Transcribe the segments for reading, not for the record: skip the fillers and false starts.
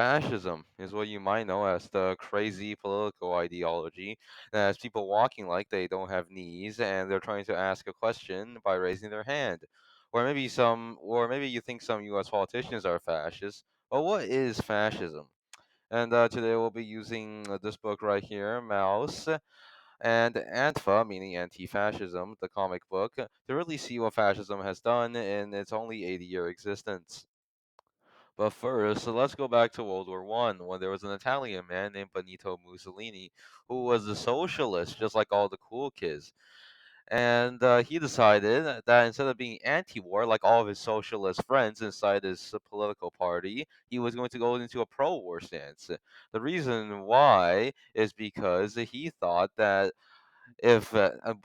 Fascism is what you might know as the crazy political ideology that has people walking like they don't have knees and they're trying to ask a question by raising their hand. Or maybe you think some U.S. politicians are fascists. But what is fascism? And today we'll be using this book right here, Maus, and Antifa, meaning anti-fascism, the comic book, to really see what fascism has done in its only 80-year existence. But first, so let's go back to World War One, when there was an Italian man named Benito Mussolini who was a socialist, just like all the cool kids. And he decided that instead of being anti-war, like all of his socialist friends inside his political party, he was going to go into a pro-war stance. The reason why is because he thought that if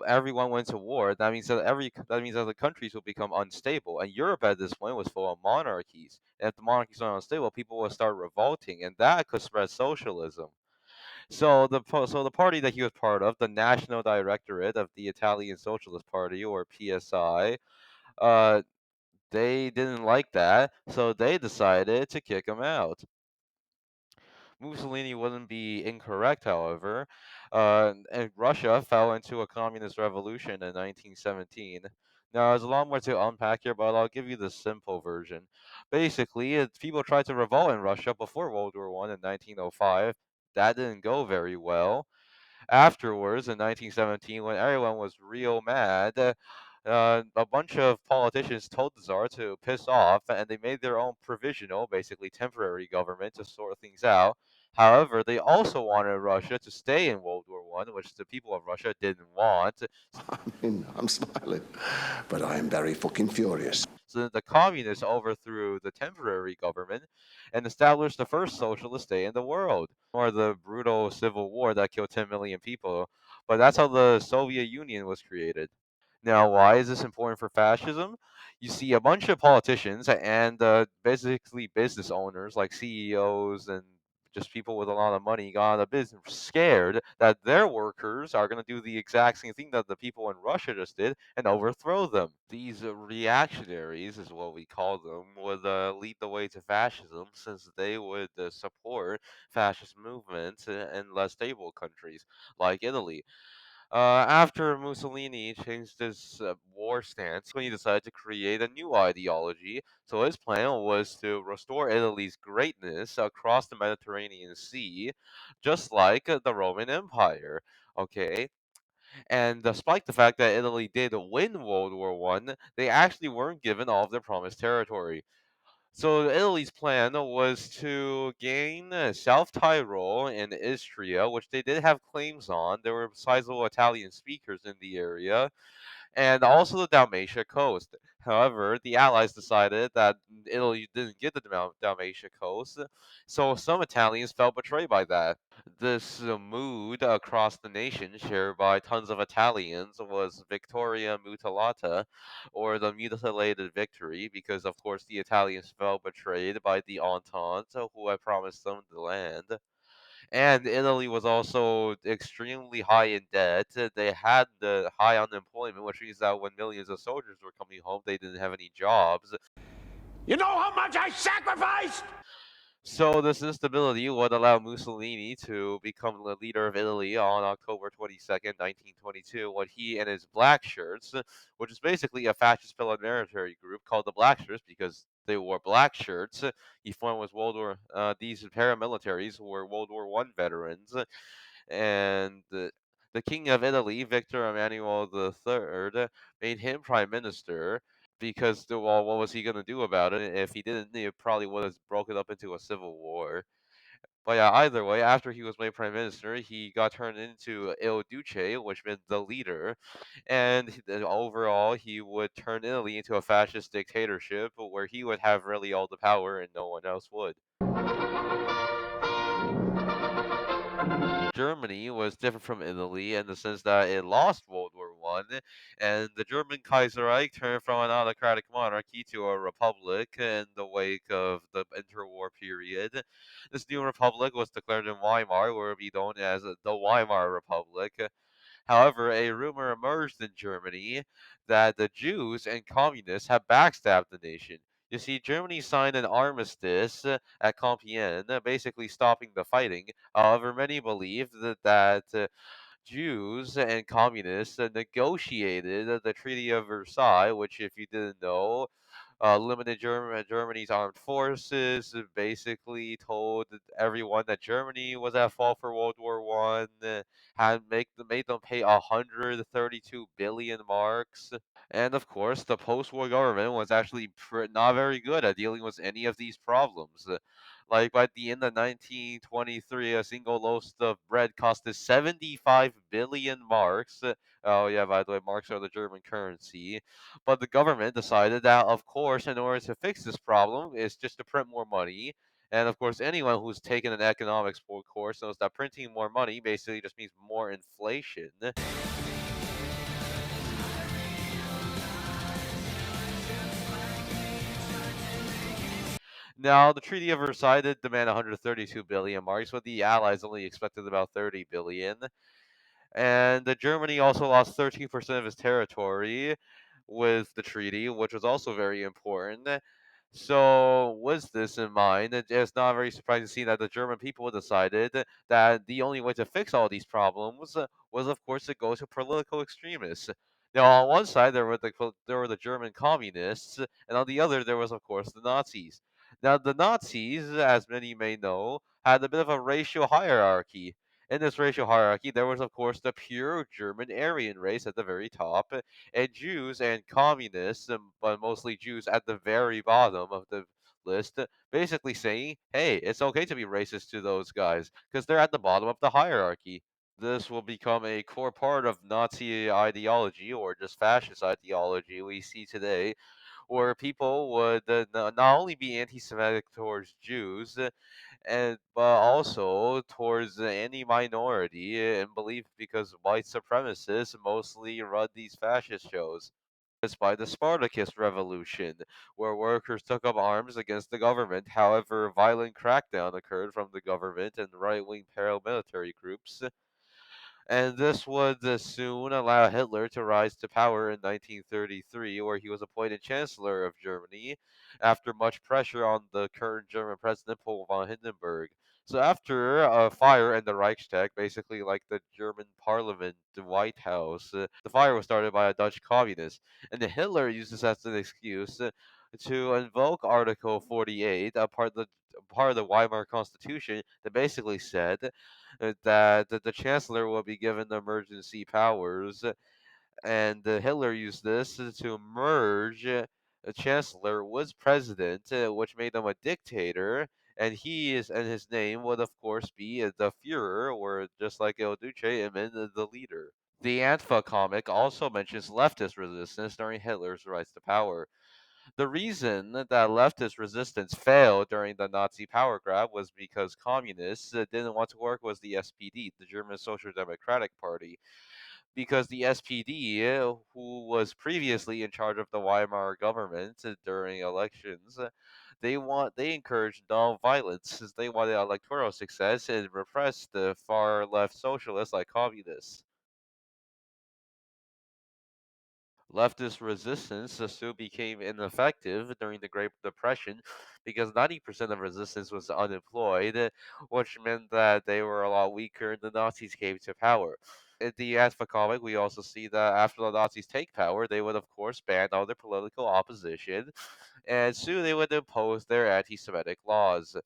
everyone went to war, that means that the countries will become unstable. And Europe at this point was full of monarchies. And if the monarchies are unstable, people will start revolting, and that could spread socialism. So the party that he was part of, the National Directorate of the Italian Socialist Party, or PSI, uh, they didn't like that, so they decided to kick him out. Mussolini wouldn't be incorrect, however. And Russia fell into a communist revolution in 1917. Now, there's a lot more to unpack here, but I'll give you the simple version. Basically, people tried to revolt in Russia before World War One in 1905. That didn't go very well. Afterwards, in 1917, when everyone was real mad, a bunch of politicians told the Tsar to piss off, and they made their own provisional, basically temporary government to sort things out. However, they also wanted Russia to stay in World War One, which the people of Russia didn't want. I mean, I'm smiling, but I am very fucking furious. So then the communists overthrew the temporary government and established the first socialist state in the world. Or the brutal civil war that killed 10 million people, but that's how the Soviet Union was created. Now, why is this important for fascism? You see, a bunch of politicians and basically business owners, like CEOs and just people with a lot of money, got a bit scared that their workers are going to do the exact same thing that the people in Russia just did and overthrow them. These reactionaries, is what we call them, would lead the way to fascism, since they would support fascist movements in less stable countries like Italy. After Mussolini changed his war stance, he decided to create a new ideology. So his plan was to restore Italy's greatness across the Mediterranean Sea, just like the Roman Empire. Okay, and despite the fact that Italy did win World War One, they actually weren't given all of their promised territory. So Italy's plan was to gain South Tyrol and Istria, which they did have claims on. There were sizable Italian speakers in the area, and also the Dalmatia coast. However, the Allies decided that Italy didn't get the Dalmatia coast, so some Italians felt betrayed by that. This mood across the nation, shared by tons of Italians, was Victoria Mutilata, or the mutilated victory, because of course the Italians felt betrayed by the Entente, who had promised them the land. And Italy was also extremely high in debt. They had the high unemployment, which means that when millions of soldiers were coming home, they didn't have any jobs. You know how much I sacrificed? So this instability would allow Mussolini to become the leader of Italy on October 22nd, 1922, when he and his Black Shirts, which is basically a fascist paramilitary group called the Black Shirts because they wore black shirts. He formed with World War. These paramilitaries were World War One veterans, and the King of Italy, Victor Emmanuel III, made him prime minister because well, what was he gonna do about it? If he didn't, he probably would have broken up into a civil war. But yeah, either way, after he was made prime minister, he got turned into Il Duce, which meant the leader, and overall, he would turn Italy into a fascist dictatorship where he would have really all the power and no one else would. Germany was different from Italy in the sense that it lost World War One, and the German Kaiserreich turned from an autocratic monarchy to a republic in the wake of the interwar period. This new republic was declared in Weimar, where it would be known as the Weimar Republic. However, a rumor emerged in Germany that the Jews and communists had backstabbed the nation. You see, Germany signed an armistice at Compiègne, basically stopping the fighting. However, many believe that Jews and communists negotiated the Treaty of Versailles, which, if you didn't know, limited Germany's armed forces. Basically, told everyone that Germany was at fault for World War One. Had made them pay 132 billion marks. And of course, the post-war government was actually not very good at dealing with any of these problems. Like by the end of 1923, a single loaf of bread costed 75 billion marks. Oh yeah, by the way, marks are the German currency. But the government decided that, of course, in order to fix this problem, is just to print more money. And of course, anyone who's taken an economics course knows that printing more money basically just means more inflation. Now, the Treaty of Versailles did demand 132 billion marks, but the Allies only expected about 30 billion. And Germany also lost 13% of its territory with the treaty, which was also very important. So, with this in mind, it's not very surprising to see that the German people decided that the only way to fix all these problems was, of course, to go to political extremists. Now, on one side, there were the German communists, and on the other, there was, of course, the Nazis. Now, the Nazis, as many may know, had a bit of a racial hierarchy. In this racial hierarchy, there was, of course, the pure German Aryan race at the very top, and Jews and communists, but mostly Jews, at the very bottom of the list, basically saying, hey, it's okay to be racist to those guys because they're at the bottom of the hierarchy. This will become a core part of Nazi ideology or just fascist ideology we see today, where people would not only be anti-Semitic towards Jews, and but also towards any minority in belief because white supremacists mostly run these fascist shows. It's by the Spartacus Revolution, where workers took up arms against the government. However, violent crackdown occurred from the government and right-wing paramilitary groups, and this would soon allow Hitler to rise to power in 1933, where he was appointed Chancellor of Germany after much pressure on the current German President Paul von Hindenburg. So after a fire in the Reichstag, basically like the German Parliament, the White House, the fire was started by a Dutch communist, and Hitler used this as an excuse to invoke Article 48, part of the Weimar Constitution, that basically said that the chancellor will be given emergency powers, and Hitler used this to merge the chancellor with president, which made him a dictator. And his name would of course be the Führer, or just like El Duce, it meant the leader. The Antifa comic also mentions leftist resistance during Hitler's rise to power. The reason that leftist resistance failed during the Nazi power grab was because communists didn't want to work with the SPD, the German Social Democratic Party, because the SPD, who was previously in charge of the Weimar government during elections, they encouraged non-violence, as they wanted electoral success and repressed the far left socialists like communists. Leftist resistance soon became ineffective during the Great Depression because 90% of resistance was unemployed, which meant that they were a lot weaker and the Nazis came to power. In the Antifa comic, we also see that after the Nazis take power, they would, of course, ban all their political opposition, and soon they would impose their anti Semitic laws.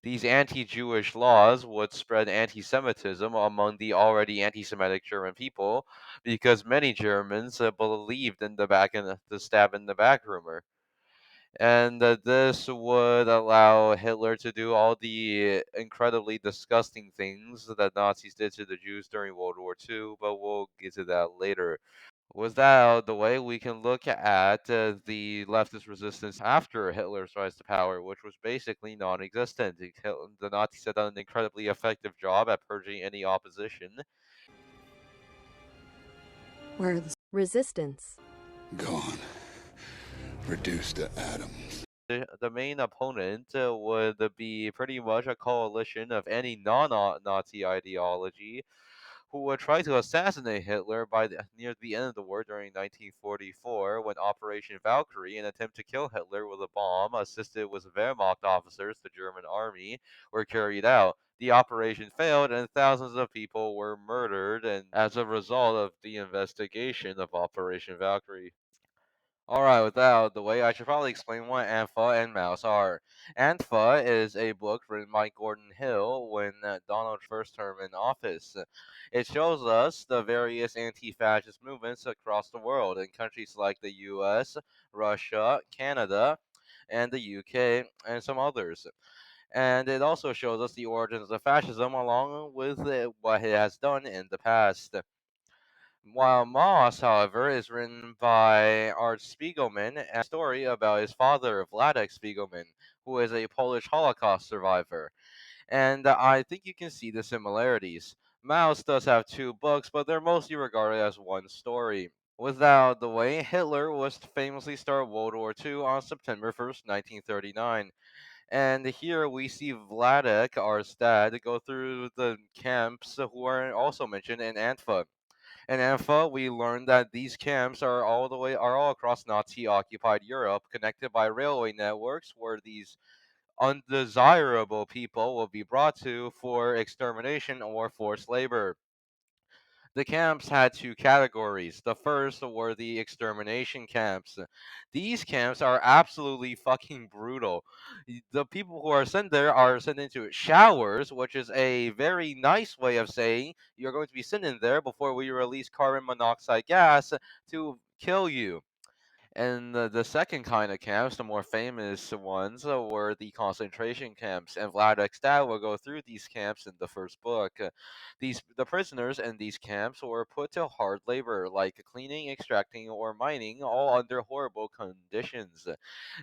These anti-Jewish laws would spread anti-Semitism among the already anti-Semitic German people, because many Germans believed in the stab in the back rumor, and this would allow Hitler to do all the incredibly disgusting things that Nazis did to the Jews during World War II. But we'll get to that later. With that out of the way, we can look at the leftist resistance after Hitler's rise to power, which was basically non existent. The Nazis had done an incredibly effective job at purging any opposition. Where are the resistance? Gone. Reduced to atoms. The main opponent would be pretty much a coalition of any non Nazi ideology who would try to assassinate Hitler near the end of the war during 1944 when Operation Valkyrie, an attempt to kill Hitler with a bomb assisted with Wehrmacht officers, the German army, were carried out. The operation failed and thousands of people were murdered and as a result of the investigation of Operation Valkyrie. Alright, with that out of the way, I should probably explain what Antifa and Maus are. Antifa is a book written by Gordon Hill when Donald's first term in office. It shows us the various anti-fascist movements across the world in countries like the US, Russia, Canada, and the UK, and some others. And it also shows us the origins of fascism along with what it has done in the past. While Moss, however, is written by Art Spiegelman and a story about his father, Vladek Spiegelman, who is a Polish Holocaust survivor. And I think you can see the similarities. Mouse does have two books, but they're mostly regarded as one story. Without the way, Hitler was to famously start World War II on September 1st, 1939. And here we see Vladek, our dad, go through the camps who are also mentioned in Antifa. In Anfa, we learned that these camps are all across Nazi-occupied Europe, connected by railway networks, where these undesirable people will be brought to for extermination or forced labor. The camps had two categories. The first were the extermination camps. These camps are absolutely fucking brutal. The people who are sent there are sent into showers, which is a very nice way of saying you're going to be sent in there before we release carbon monoxide gas to kill you. And the second kind of camps, the more famous ones, were the concentration camps. And Vlad Ekstad will go through these camps in the first book. The prisoners in these camps were put to hard labor, like cleaning, extracting, or mining, all under horrible conditions.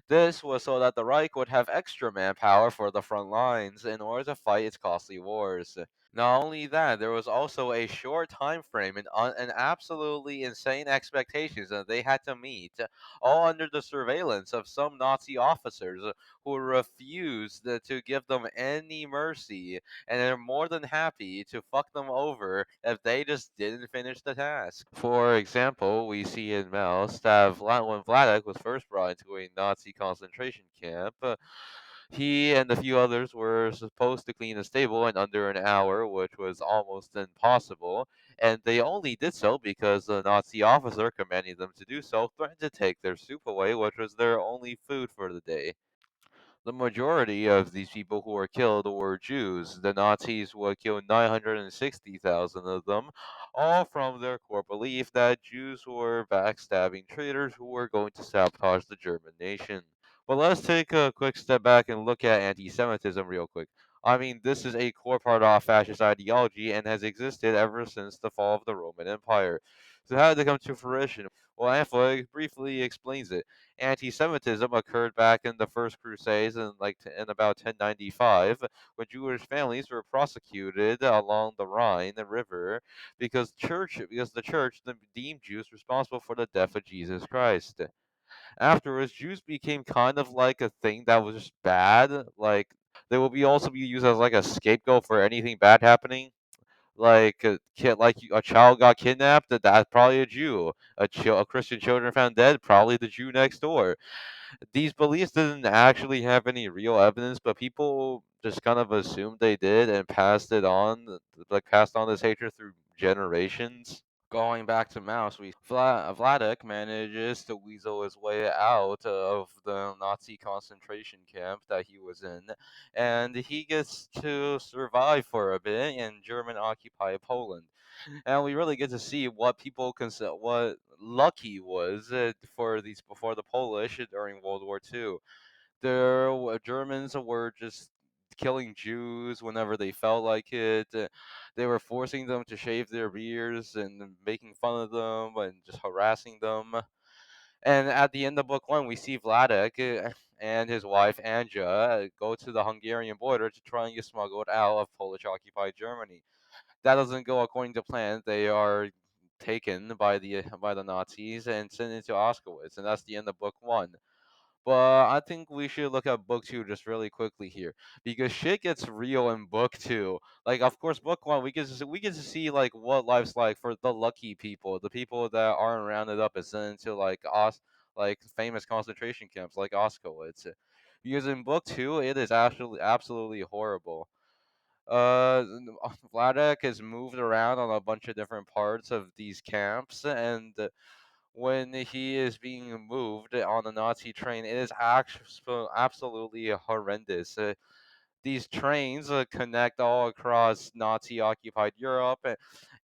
This was so that the Reich would have extra manpower for the front lines in order to fight its costly wars. Not only that, there was also a short time frame and absolutely insane expectations that they had to meet, all under the surveillance of some Nazi officers who refused to give them any mercy, and they're more than happy to fuck them over if they just didn't finish the task. For example, we see in Maus that when Vladek was first brought into a Nazi concentration camp, he and a few others were supposed to clean the stable in under an hour, which was almost impossible, and they only did so because the Nazi officer commanding them to do so threatened to take their soup away, which was their only food for the day. The majority of these people who were killed were Jews. The Nazis would kill 960,000 of them, all from their core belief that Jews were backstabbing traitors who were going to sabotage the German nation. But let's take a quick step back and look at anti Semitism real quick. I mean, this is a core part of fascist ideology and has existed ever since the fall of the Roman Empire. So, how did it come to fruition? Well, Anfleg briefly explains it. Anti-Semitism occurred back in the First Crusades in about 1095, when Jewish families were prosecuted along the Rhine River because the church deemed Jews responsible for the death of Jesus Christ. Afterwards, Jews became kind of like a thing that was just bad. Like they will be also be used as like a scapegoat for anything bad happening. Like a kid, a child got kidnapped, that's probably a Jew. A Christian children found dead, probably the Jew next door. These beliefs didn't actually have any real evidence, but people just kind of assumed they did and passed it on, passed on this hatred through generations. Going back to Mouse, Vladek manages to weasel his way out of the Nazi concentration camp that he was in, and he gets to survive for a bit in German-occupied Poland. And we really get to see what people consider what lucky was for these before the Polish during World War II. Germans were just killing Jews whenever they felt like it. They were forcing them to shave their beards and making fun of them and just harassing them. And at the end of book one, we see Vladek and his wife Anja go to the Hungarian border to try and get smuggled out of Polish occupied Germany. That doesn't go according to plan. They are taken by the Nazis and sent into Auschwitz, and that's the end of book one. But I think we should look at book two just really quickly here because shit gets real in book two. Like, of course, book one we get to see like what life's like for the lucky people, the people that aren't rounded up and sent into like famous concentration camps like Auschwitz. Because in book two, it is actually absolutely horrible. Uh, Vladek is moved around on a bunch of different parts of these camps, and when he is being moved on a Nazi train, it is actually absolutely horrendous. These trains connect all across Nazi occupied Europe,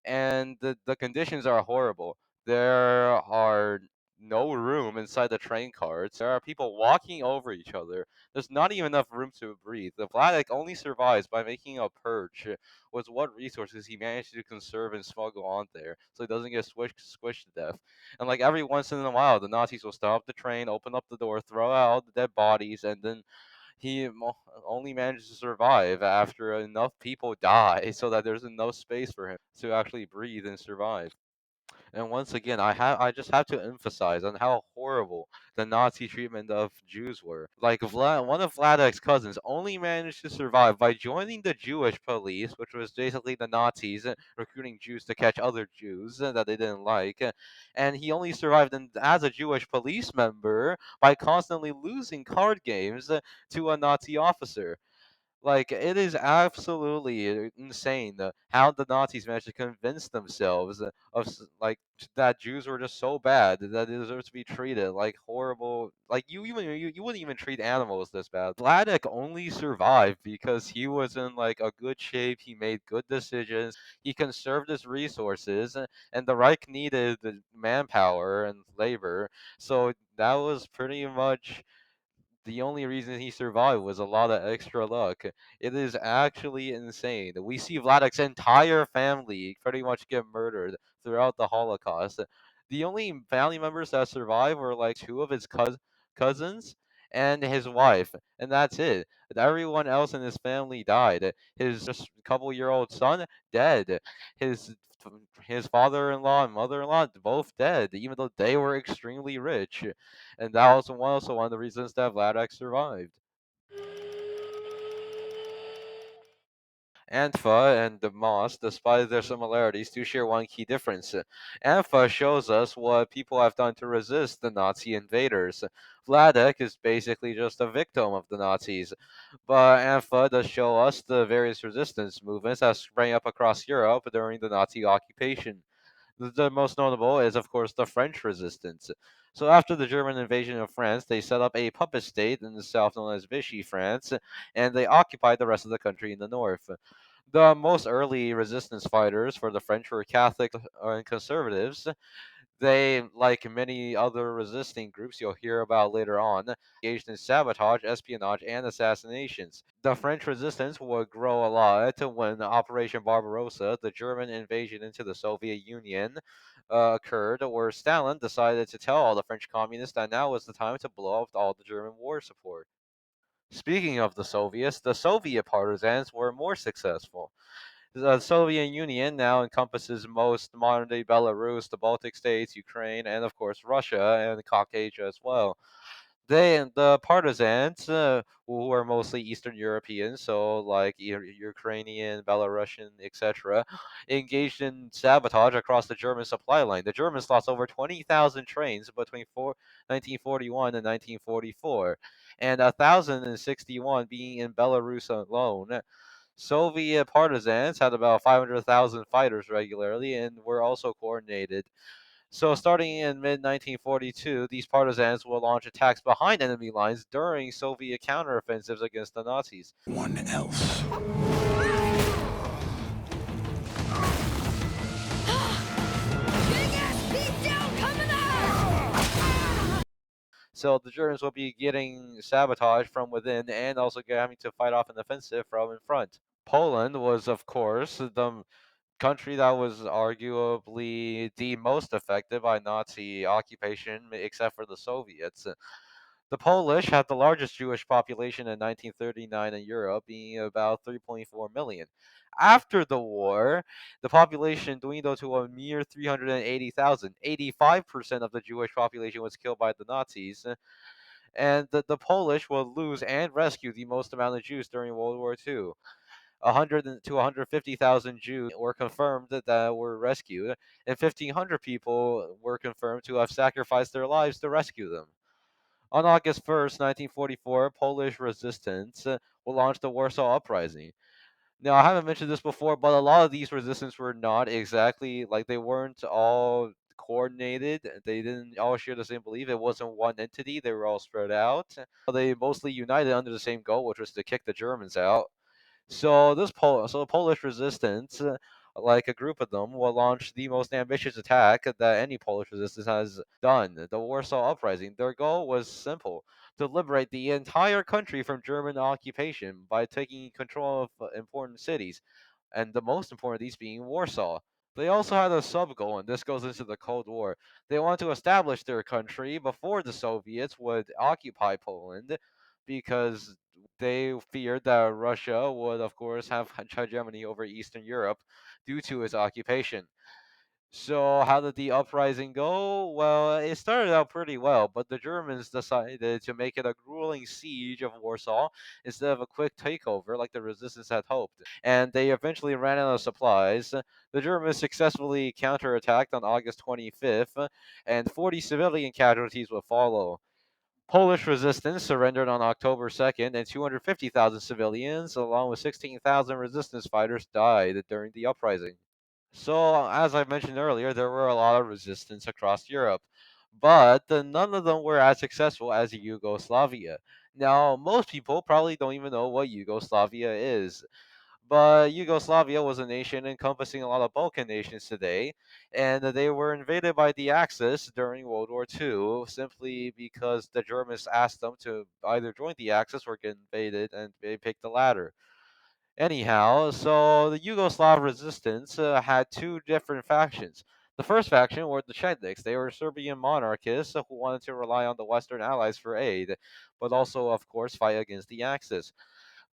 and the conditions are horrible. There are no room inside the train cars. There are people walking over each other. There's not even enough room to breathe. The Vladik only survives by making a purge with what resources he managed to conserve and smuggle on there so he doesn't get squished to death. And like every once in a while, the Nazis will stop the train, open up the door, throw out the dead bodies, and then only manages to survive after enough people die so that there's enough space for him to actually breathe and survive. And once again, I just have to emphasize on how horrible the Nazi treatment of Jews were. Like one of Vladek's cousins only managed to survive by joining the Jewish police, which was basically the Nazis recruiting Jews to catch other Jews that they didn't like. And he only survived as a Jewish police member by constantly losing card games to a Nazi officer. Like it is absolutely insane how the Nazis managed to convince themselves like that Jews were just so bad that they deserve to be treated like horrible. Like you wouldn't even treat animals this bad. Vladek only survived because he was in like a good shape. He made good decisions. He conserved his resources, and the Reich needed the manpower and labor. So that was pretty much the only reason he survived was a lot of extra luck. It is actually insane. We see Vladek's entire family pretty much get murdered throughout the Holocaust. The only family members that survive were like two of his cousins and his wife, and that's it. Everyone else in his family died. His just couple-year-old son dead. His his father-in-law and mother-in-law both dead, even though they were extremely rich, and that was also one of the reasons that Vladek survived. Antifa and the Moss, despite their similarities, do share one key difference. Antifa shows us what people have done to resist the Nazi invaders. Vladek is basically just a victim of the Nazis, but Antifa does show us the various resistance movements that sprang up across Europe during the Nazi occupation. The most notable is, of course, the French resistance. So, after the German invasion of France, they set up a puppet state in the south known as Vichy France, and they occupied the rest of the country in the north. The most early resistance fighters for the French were Catholic and conservatives. They, like many other resisting groups you'll hear about later on, engaged in sabotage, espionage, and assassinations. The French resistance would grow a lot when Operation Barbarossa, the German invasion into the Soviet Union, occurred, where Stalin decided to tell all the French communists that now was the time to blow up all the German war support. Speaking of the Soviet partisans were more successful. The Soviet Union now encompasses most modern day Belarus, the Baltic states, Ukraine, and of course Russia and Caucasia as well. The partisans, who were mostly Eastern Europeans, so like Ukrainian, Belarusian, etc., engaged in sabotage across the German supply line. The Germans lost over 20,000 trains between 1941 and 1944, and 1,061 being in Belarus alone. Soviet partisans had about 500,000 fighters regularly and were also coordinated. So, starting in mid 1942, these partisans will launch attacks behind enemy lines during Soviet counteroffensives against the Nazis. One else. So, the Germans will be getting sabotage from within and also having to fight off an offensive from in front. Poland was, of course, the country that was arguably the most affected by Nazi occupation, except for the Soviets. The Polish had the largest Jewish population in 1939 in Europe, being about 3.4 million. After the war, the population dwindled to a mere 380,000. 85% of the Jewish population was killed by the Nazis, And the Polish will lose and rescue the most amount of Jews during World War II. 100 to 150,000 Jews were confirmed that were rescued, and 1,500 people were confirmed to have sacrificed their lives to rescue them. On August 1st, 1944, Polish resistance will launch the Warsaw Uprising. Now, I haven't mentioned this before, but a lot of these resistance were not exactly like they weren't all coordinated. They didn't all share the same belief. It wasn't one entity. They were all spread out. They mostly united under the same goal, which was to kick the Germans out. So the Polish resistance, like a group of them, will launch the most ambitious attack that any Polish resistance has done, the Warsaw Uprising. Their goal was simple: to liberate the entire country from German occupation by taking control of important cities, and the most important of these being Warsaw. They also had a sub goal, and this goes into the Cold War. They want to establish their country before the Soviets would occupy Poland, because they feared that Russia would, of course, have hegemony over Eastern Europe due to its occupation. So, how did the uprising go? Well, it started out pretty well, but the Germans decided to make it a grueling siege of Warsaw instead of a quick takeover like the resistance had hoped. And they eventually ran out of supplies. The Germans successfully counterattacked on August 25th, and 40 civilian casualties would follow. Polish resistance surrendered on October 2nd, and 250,000 civilians, along with 16,000 resistance fighters, died during the uprising. So, as I mentioned earlier, there were a lot of resistance across Europe, but none of them were as successful as Yugoslavia. Now, most people probably don't even know what Yugoslavia is, but Yugoslavia was a nation encompassing a lot of Balkan nations today, and they were invaded by the Axis during World War II simply because the Germans asked them to either join the Axis or get invaded, and they picked the latter. Anyhow, so the Yugoslav resistance had two different factions. The first faction were the Chetniks. They were Serbian monarchists who wanted to rely on the Western Allies for aid, but also, of course, fight against the Axis.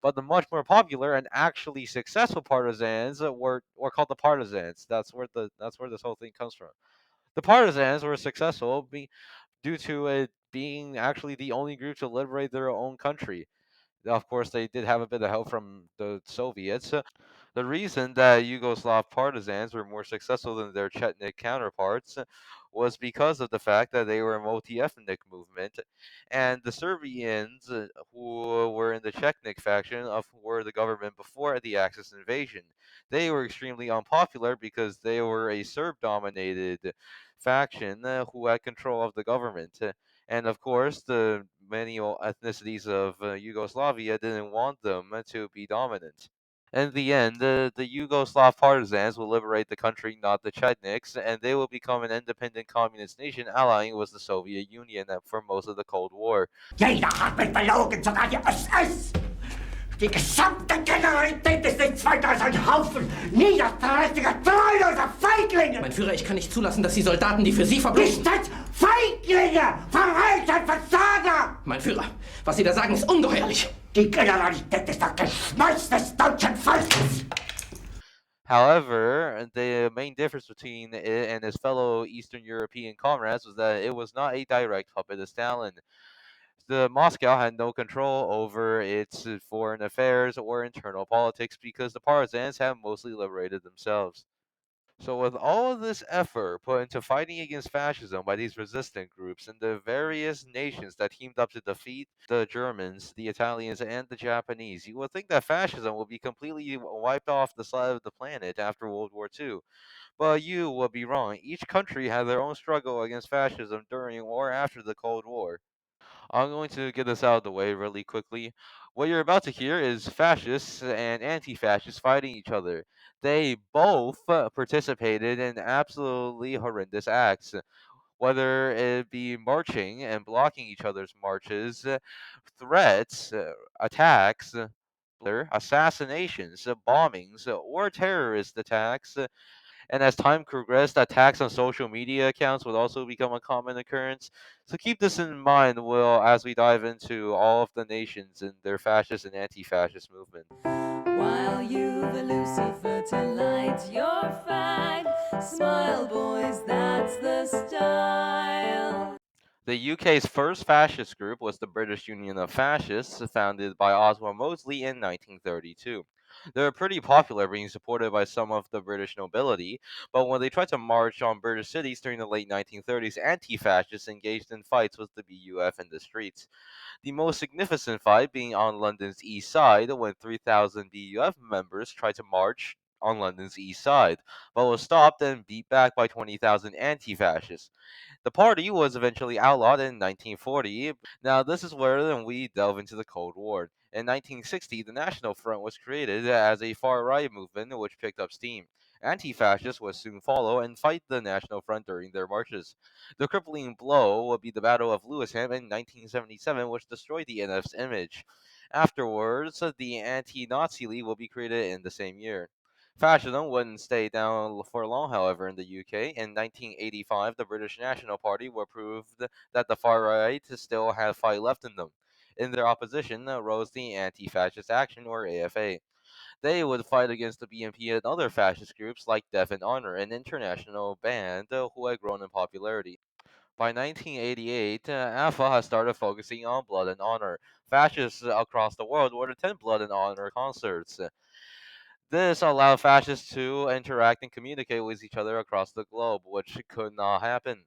But the much more popular and actually successful partisans were called the partisans. That's where this whole thing comes from. The partisans were successful due to it being actually the only group to liberate their own country. Of course, they did have a bit of help from the Soviets. The reason that Yugoslav partisans were more successful than their Chetnik counterparts was because of the fact that they were a multi ethnic movement, and the Serbians, who were in the Chetnik faction of were the government before the Axis invasion, they were extremely unpopular because they were a Serb dominated faction who had control of the government. And of course, the many ethnicities of Yugoslavia didn't want them to be dominant. In the end, the Yugoslav partisans will liberate the country, not the Chetniks, and they will become an independent communist nation allying with the Soviet Union for most of the Cold War. Jeder hat mich belogen, sogar die SS! Die gesamte Generalität ist nichts weiter als ein Haufen niederträchtiger, treuloser Feiglinge! Mein Führer, ich kann nicht zulassen, dass die Soldaten, die für Sie verbloßen... Nicht als Feiglinge! Verreiter, Versager! Mein Führer, was Sie da sagen, ist ungeheuerlich! Die Generalität ist das Geschmeiß des deutschen Volkes! However, the main difference between it and his fellow Eastern European comrades was that it was not a direct puppet of Stalin. The Moscow had no control over its foreign affairs or internal politics because the partisans had mostly liberated themselves. So, with all of this effort put into fighting against fascism by these resistant groups and the various nations that teamed up to defeat the Germans, the Italians, and the Japanese, you would think that fascism would be completely wiped off the side of the planet after World War II. But you would be wrong. Each country had their own struggle against fascism during or after the Cold War. I'm going to get this out of the way really quickly. What you're about to hear is fascists and anti fascists fighting each other. They both participated in absolutely horrendous acts, whether it be marching and blocking each other's marches, threats, attacks, assassinations, bombings, or terrorist attacks. And as time progressed, attacks on social media accounts would also become a common occurrence. So keep this in mind, Will, as we dive into all of the nations and their fascist and anti-fascist movement. While you've a Lucifer to light your fag, smile, boys, that's the style. The UK's first fascist group was the British Union of Fascists, founded by Oswald Mosley in 1932. They were pretty popular, being supported by some of the British nobility, but when they tried to march on British cities during the late 1930s, anti fascists engaged in fights with the BUF in the streets. The most significant fight being on London's east side, when 3,000 BUF members tried to march on London's east side, but was stopped and beat back by 20,000 anti fascists. The party was eventually outlawed in 1940. Now, this is where then we delve into the Cold War. In 1960, the National Front was created as a far right movement which picked up steam. Anti fascists would soon follow and fight the National Front during their marches. The crippling blow would be the Battle of Lewisham in 1977, which destroyed the NF's image. Afterwards, the Anti Nazi League will be created in the same year. Fascism wouldn't stay down for long, however, in the UK. In 1985, the British National Party were proved that the far right still had fight left in them. In their opposition rose the Anti-Fascist Action, or AFA. They would fight against the BNP and other fascist groups like Death and Honor, an international band who had grown in popularity. By 1988, AFA has started focusing on blood and honor. Fascists across the world would attend blood and honor concerts. This allowed fascists to interact and communicate with each other across the globe, which could not happen.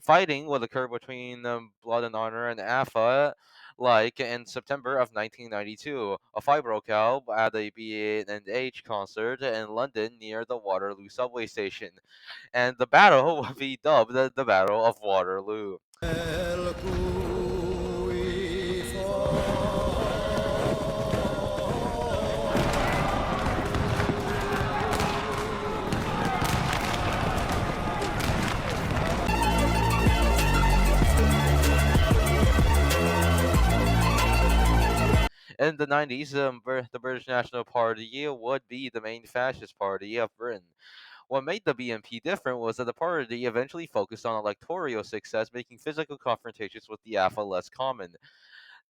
Fighting would occur between Blood and Honor and AFA, like in September of 1992. A fight broke out at a B&H concert in London near the Waterloo subway station, and the battle would be dubbed the Battle of Waterloo. In the 90s, the British National Party would be the main fascist party of Britain. What made the BNP different was that the party eventually focused on electoral success, making physical confrontations with the AFA less common.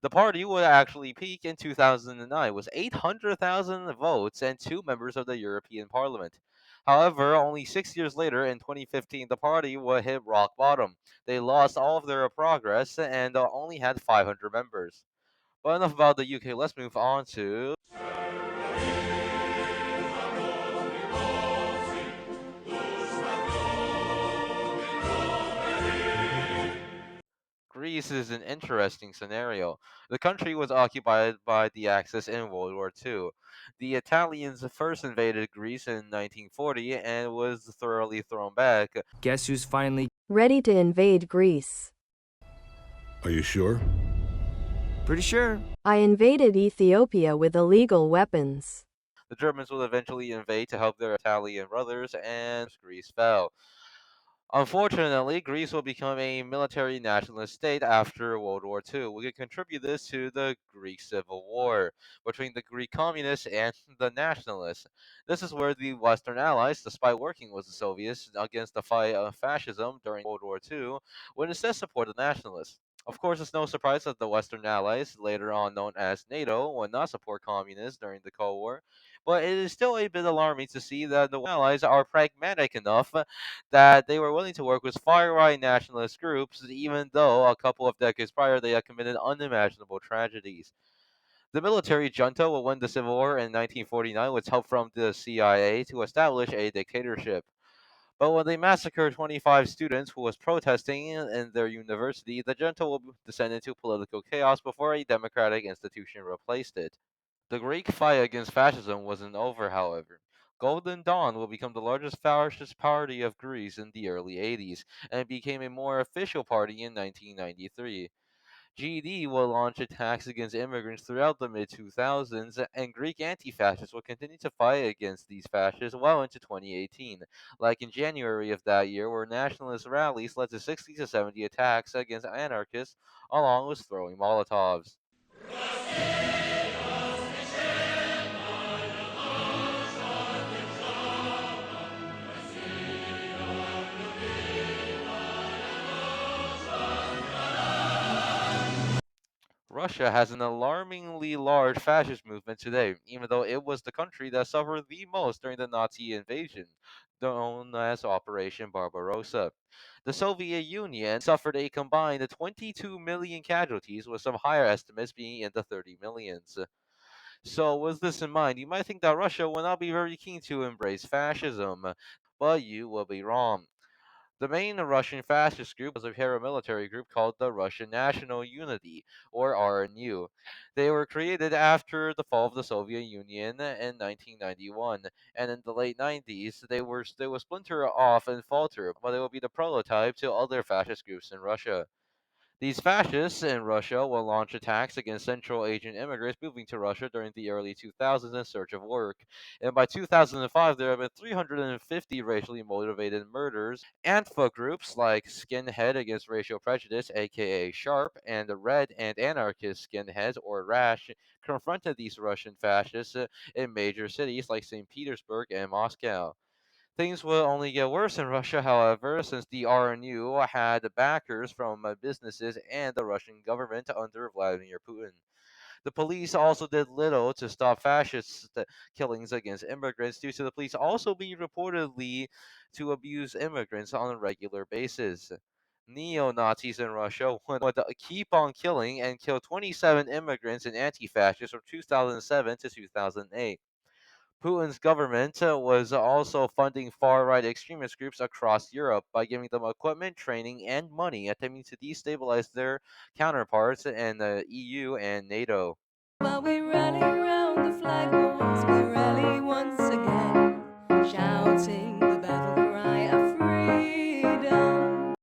The party would actually peak in 2009 with 800,000 votes and two members of the European Parliament. However, only 6 years later, in 2015, the party would hit rock bottom. They lost all of their progress and only had 500 members. But enough about the UK. Let's move on to Greece. Is an interesting scenario. The country was occupied by the Axis in World War II. The Italians first invaded Greece in 1940 and was thoroughly thrown back. Guess who's finally Ready to invade Greece. Are you sure? pretty sure? I invaded Ethiopia with illegal weapons. The Germans would eventually invade to help their Italian brothers, and Greece fell. Unfortunately, Greece will become a military nationalist state after World War II. We can contribute this to the Greek Civil War between the Greek communists and the nationalists. This is where the Western Allies, despite working with the Soviets against the fight of fascism during World War II, would instead support the nationalists. Of course, it's no surprise that the Western Allies, later on known as NATO, would not support communists during the Cold War. But it is still a bit alarming to see that the Allies are pragmatic enough that they were willing to work with far right nationalist groups, even though a couple of decades prior they had committed unimaginable tragedies. The military junta will win the Civil War in 1949 with help from the CIA to establish a dictatorship. But when they massacred 25 students who was protesting in their university, the junta will descend into political chaos before a democratic institution replaced it. The Greek fight against fascism wasn't over, however. Golden Dawn will become the largest fascist party of Greece in the early 80s, and became a more official party in 1993. GD will launch attacks against immigrants throughout the mid 2000s, and Greek anti fascists will continue to fight against these fascists well into 2018, like in January of that year, where nationalist rallies led to 60 to 70 attacks against anarchists, along with throwing Molotovs. Russia has an alarmingly large fascist movement today, even though it was the country that suffered the most during the Nazi invasion. known as Operation Barbarossa. The Soviet Union suffered a combined 22 million casualties, with some higher estimates being in the 30 millions. So, with this in mind, you might think that Russia will not be very keen to embrace fascism, but you will be wrong. The main Russian fascist group was a paramilitary group called the Russian National Unity, or RNU. They were created after the fall of the Soviet Union in 1991, and in the late 90s, they will splinter off and falter, but they will be the prototype to other fascist groups in Russia. These fascists in Russia will launch attacks against Central Asian immigrants moving to Russia during the early 2000s in search of work. And by 2005, there have been 350 racially motivated murders. Antifa groups like Skinhead Against Racial Prejudice, aka SHARP, and the Red and Anarchist Skinheads, or RASH, confronted these Russian fascists in major cities like St. Petersburg and Moscow. Things will only get worse in Russia, however, since the RNU had backers from businesses and the Russian government under Vladimir Putin. The police also did little to stop fascist killings against immigrants due to the police also being reportedly to abuse immigrants on a regular basis. Neo Nazis in Russia would keep on killing and kill 27 immigrants and anti fascists from 2007 to 2008. Putin's government was also funding far right extremist groups across Europe by giving them equipment, training, and money, attempting to destabilize their counterparts in the EU and NATO. While we rally round the flagpoles, we rally once again, shouting the battle cry of freedom.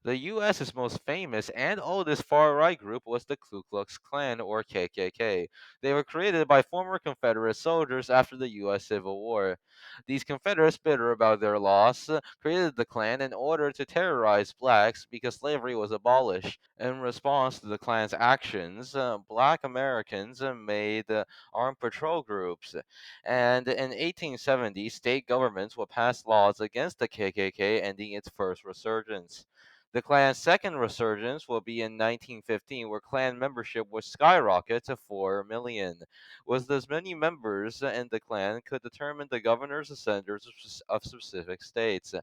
The US's most famous and oldest far right group was the Ku Klux Klan, or KKK. They were created by former Confederate soldiers after the US Civil War. These Confederates, bitter about their loss, created the Klan in order to terrorize blacks because slavery was abolished. In response to the Klan's actions, black Americans made armed patrol groups. And in 1870, state governments would pass laws against the KKK, ending its first resurgence. The Klan's second resurgence will be in 1915, where Klan membership would skyrocket to 4 million. With as many members in the Klan could determine the governors and senators of specific states.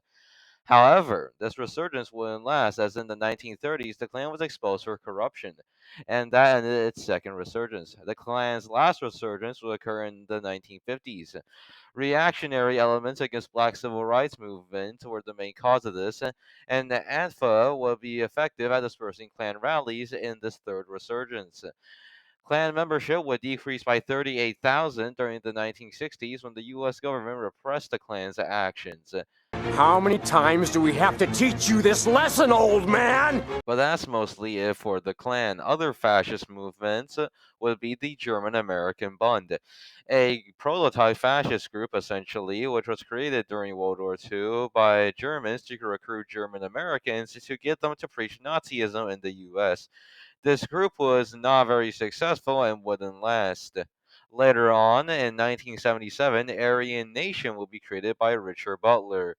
However, this resurgence wouldn't last, as in the 1930s, the Klan was exposed for corruption, and that ended its second resurgence. The Klan's last resurgence would occur in the 1950s. Reactionary elements against black civil rights movement were the main cause of this, and the Antifa will be effective at dispersing Klan rallies in this third resurgence. Klan membership would decrease by 38,000 during the 1960s when the U.S. government repressed the Klan's actions. How many times do we have to teach you this lesson, old man? But that's mostly it for the Klan. Other fascist movements would be the German American Bund, a prototype fascist group essentially, which was created during World War II by Germans to recruit German Americans to get them to preach Nazism in the US. This group was not very successful and wouldn't last. Later on, in 1977, Aryan Nation will be created by Richard Butler.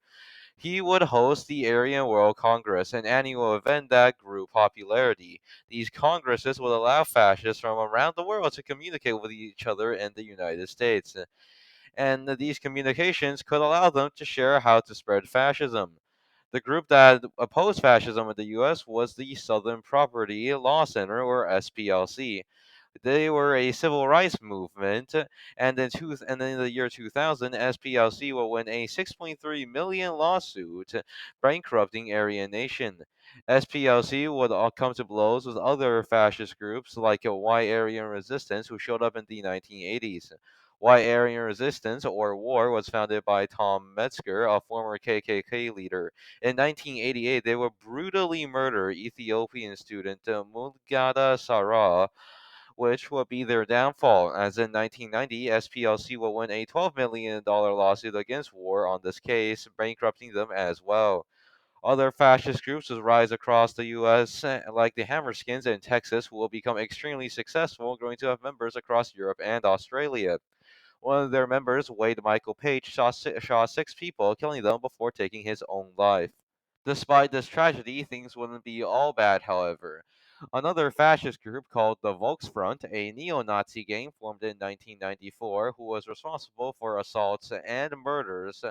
He would host the Aryan World Congress, an annual event that grew popularity. These congresses would allow fascists from around the world to communicate with each other in the United States, and these communications could allow them to share how to spread fascism. The group that opposed fascism in the US was the Southern Property Law Center, or SPLC. They were a civil rights movement, and in the year 2000, SPLC will win a 6.3 million lawsuit bankrupting Aryan Nation. SPLC would all come to blows with other fascist groups like White Aryan Resistance, who showed up in the 1980s. White Aryan Resistance, or WAR, was founded by Tom Metzger, a former KKK leader. In 1988, they would brutally murder Ethiopian student Mulgada Sarah, which would be their downfall, as in 1990, SPLC will win a $12 million lawsuit against war on this case, bankrupting them as well. Other fascist groups will rise across the U.S., like the Hammerskins in Texas, who will become extremely successful, growing to have members across Europe and Australia. One of their members, Wade Michael Page, shot six people, killing them before taking his own life. Despite this tragedy, things wouldn't be all bad, however. Another fascist group called the Volksfront, a neo-Nazi gang formed in 1994, who was responsible for assaults and murders.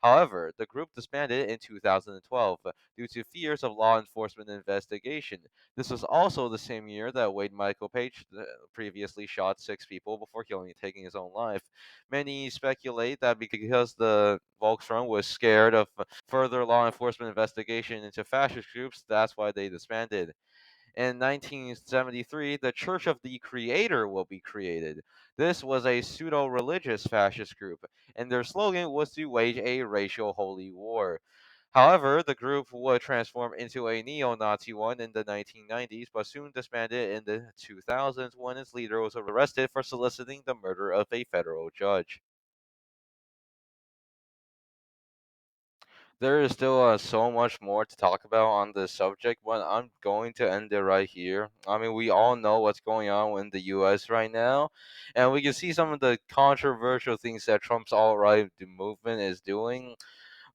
However, the group disbanded in 2012 due to fears of law enforcement investigation. This was also the same year that Wade Michael Page previously shot 6 people before taking his own life. Many speculate that because the Volksfront was scared of further law enforcement investigation into fascist groups, that's why they disbanded. In 1973, the Church of the Creator will be created. This was a pseudo religious fascist group, and their slogan was to wage a racial holy war. However, the group would transform into a neo Nazi one in the 1990s, but soon disbanded in the 2000s when its leader was arrested for soliciting the murder of a federal judge. There is still so much more to talk about on this subject, but I'm going to end it right here. I mean, we all know what's going on in the U.S. right now, and we can see some of the controversial things that Trump's alt-right movement is doing.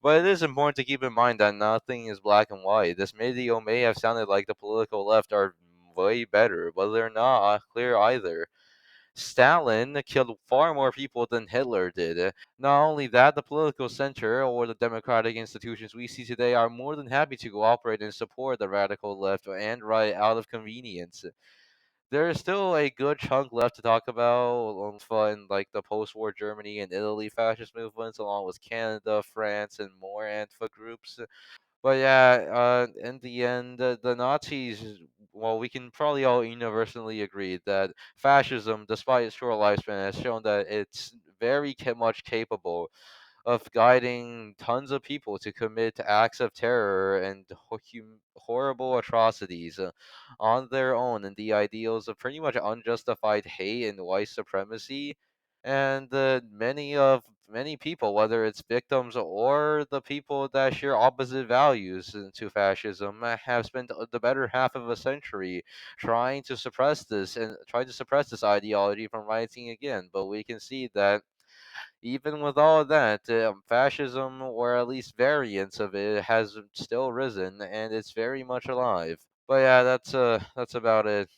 But it is important to keep in mind that nothing is black and white. This video may have sounded like the political left are way better, but they're not clear either. Stalin killed far more people than Hitler did. Not only that, the political center or the democratic institutions we see today are more than happy to cooperate and support the radical left and right out of convenience. There is still a good chunk left to talk about on fun like the post-war Germany and Italy fascist movements, along with Canada, France, and more Antifa groups. But yeah, in the end, the Nazis. Well, we can probably all universally agree that fascism, despite its short lifespan, has shown that it's very much capable of guiding tons of people to commit acts of terror and horrible atrocities on their own, and the ideals of pretty much unjustified hate and white supremacy. And many people, whether it's victims or the people that share opposite values to fascism, have spent the better half of a century trying to suppress this ideology from rising again. But we can see that even with all of that, fascism, or at least variants of it, has still risen, and it's very much alive. But yeah, that's about it.